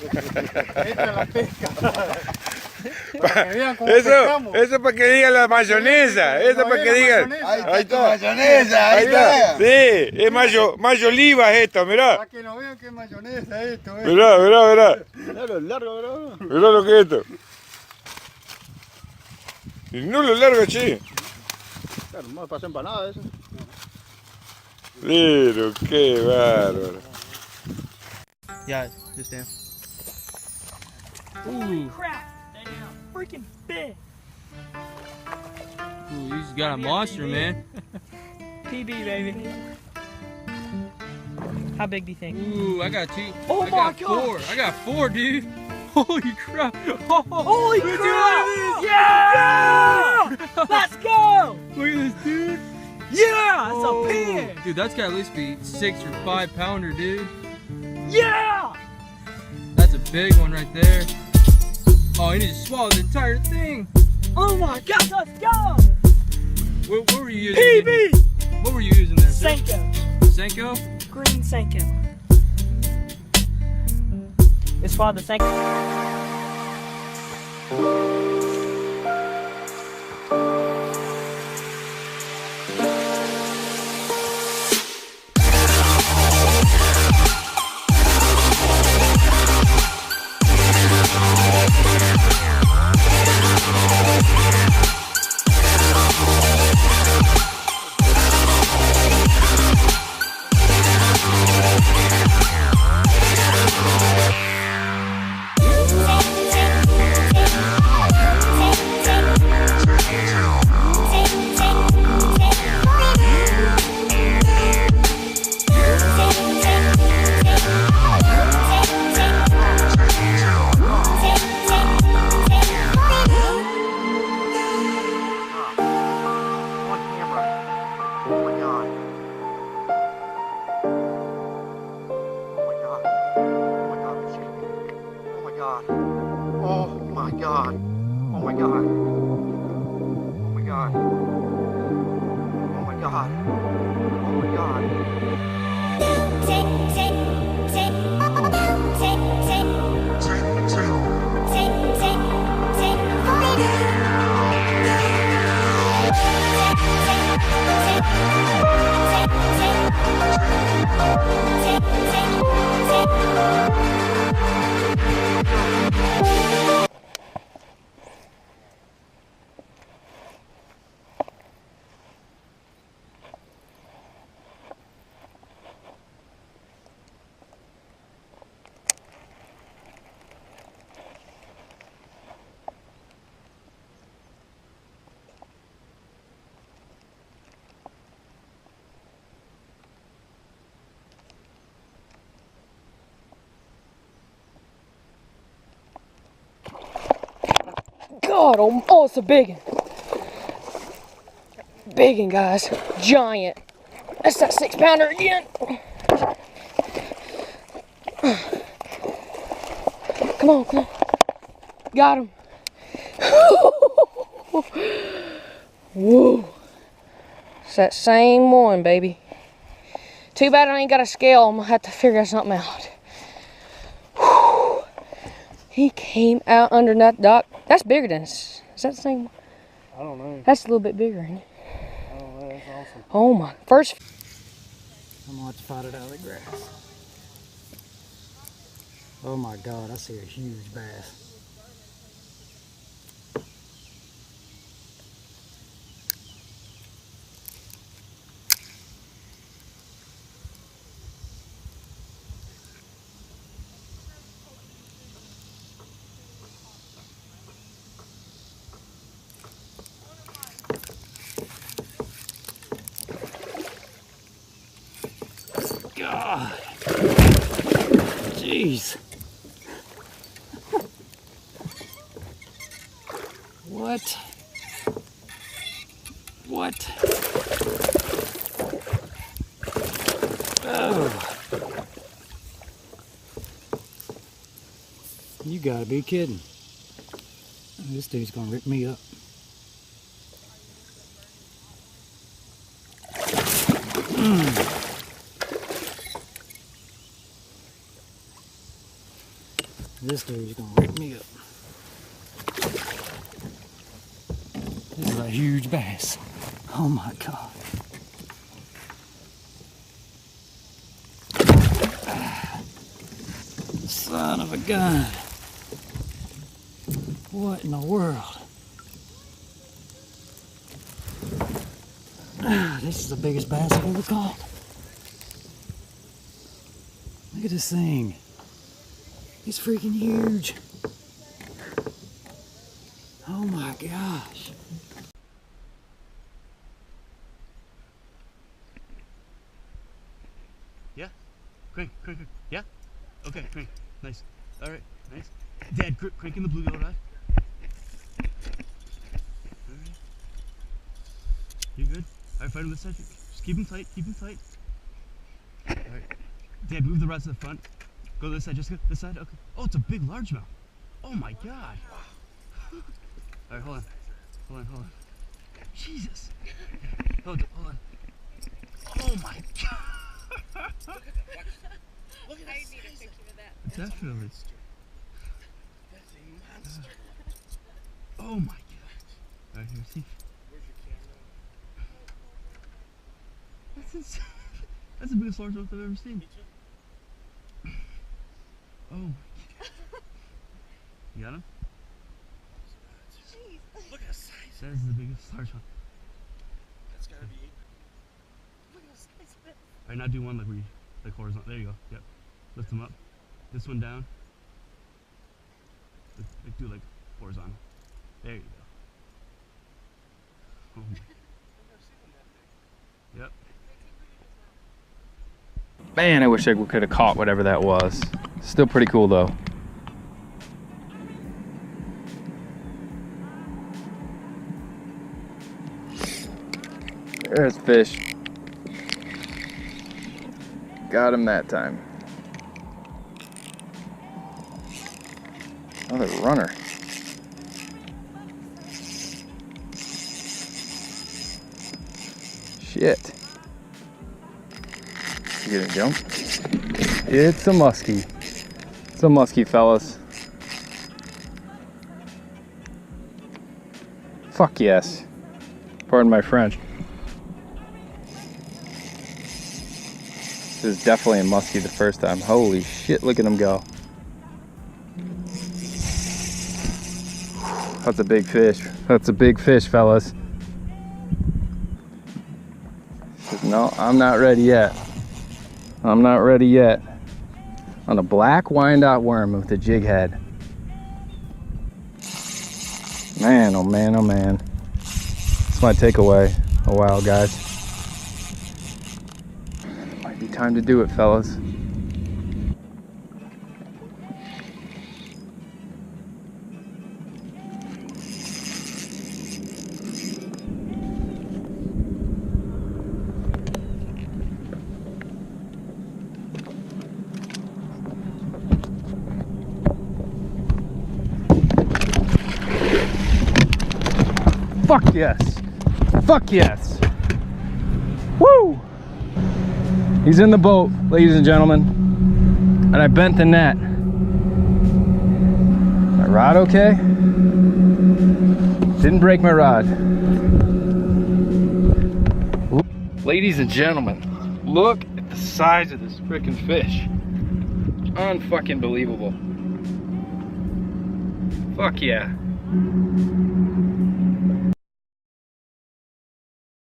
Esta es la pesca. Eso es para que digan la mayonesa. Eso es para que digan. Ahí está. Mayonesa, ahí está. Sí, es mayo oliva esto, mirá. Para que no vean que es mayonesa esto. Mirá, mirá, mirá. Mirá lo largo, bro. Mirá lo que es esto. Y no lo largo, che. Claro, no me pasó empanada eso. Pero qué bárbaro. Yeah, just down. Holy crap! Freaking big! Ooh, you just got a monster, man. PB, baby. How big do you think? Ooh, I got two. Oh I my got four. gosh. I got four, dude. Holy crap! Oh, Holy look crap! at Yeah! Let's go! this! Look at this, dude. Yeah! It's Oh. a pin! Dude, that's got to at least be 6 or 5 pounder, dude. Yeah! That's a big one right there. Oh, he just swallowed the entire thing. Oh my gosh, let's go! What were you using? PB! What were you using there? sir? Senko. Senko? Green Senko. It's called the Senko. God, oh, it's a big one. Big one, guys. Giant. That's that 6 pounder again. Come on, come on. Got him. Whoa. It's that same one, baby. Too bad I ain't got a scale. I'm gonna have to figure something out. He came out under that dock. That's bigger than this. Is that the same one? I don't know. That's a little bit bigger, ain't it? I don't know. That's awesome. Oh my. First. I'm gonna have to fight it out of the grass. Oh my God, I see a huge bass. God. Jeez. What? What? Oh. You gotta be kidding. This dude's gonna rip me up. This dude's gonna wreck me up. This is a huge bass. Oh my God. Son of a gun. What in the world? This is the biggest bass I've ever caught. Look at this thing. It's freaking huge. Oh my gosh. Yeah? Crank. Yeah? Okay, crank. Nice. Alright, nice. Dad, crank in the bluegill rod. Alright. You good? Alright, fight on this side. Just keep him tight, Alright. Dad, move the rods to the front. Go to this side, Jessica. This side? Okay. Oh, it's a big largemouth. Oh my God. Alright, hold on. Jesus. Hold on. Oh my God. Look at that. I need a picture of that. Definitely. That's a monster. Oh my God. Alright, here, see. Where's your camera? That's insane. That's the biggest largemouth I've ever seen. Oh my God. You got him? Jeez. Look at the size. That is the biggest largemouth. That's gotta be. Look at the size of it. Alright, now do one like horizontal. There you go. Yep. Lift them up. This one down. Do like horizontal. There you go. Oh my. Yep. Man, I wish I could have caught whatever that was. Still pretty cool though. There's fish. Got him that time. Another runner. Shit. You gonna jump? It's a muskie. It's a muskie, fellas. Fuck yes. Pardon my French. This is definitely a muskie the first time. Holy shit, look at him go. That's a big fish. That's a big fish, fellas. No, I'm not ready yet. I'm not ready yet. On a black Wyandotte worm with a jig head. Man, oh man, oh man. That's my takeaway. Oh wow, guys. Might be time to do it, fellas. Fuck yes. Fuck yes. Woo! He's in the boat, ladies and gentlemen. And I bent the net. My rod okay? Didn't break my rod. Ladies and gentlemen, look at the size of this freaking fish. Unfucking believable. Fuck yeah.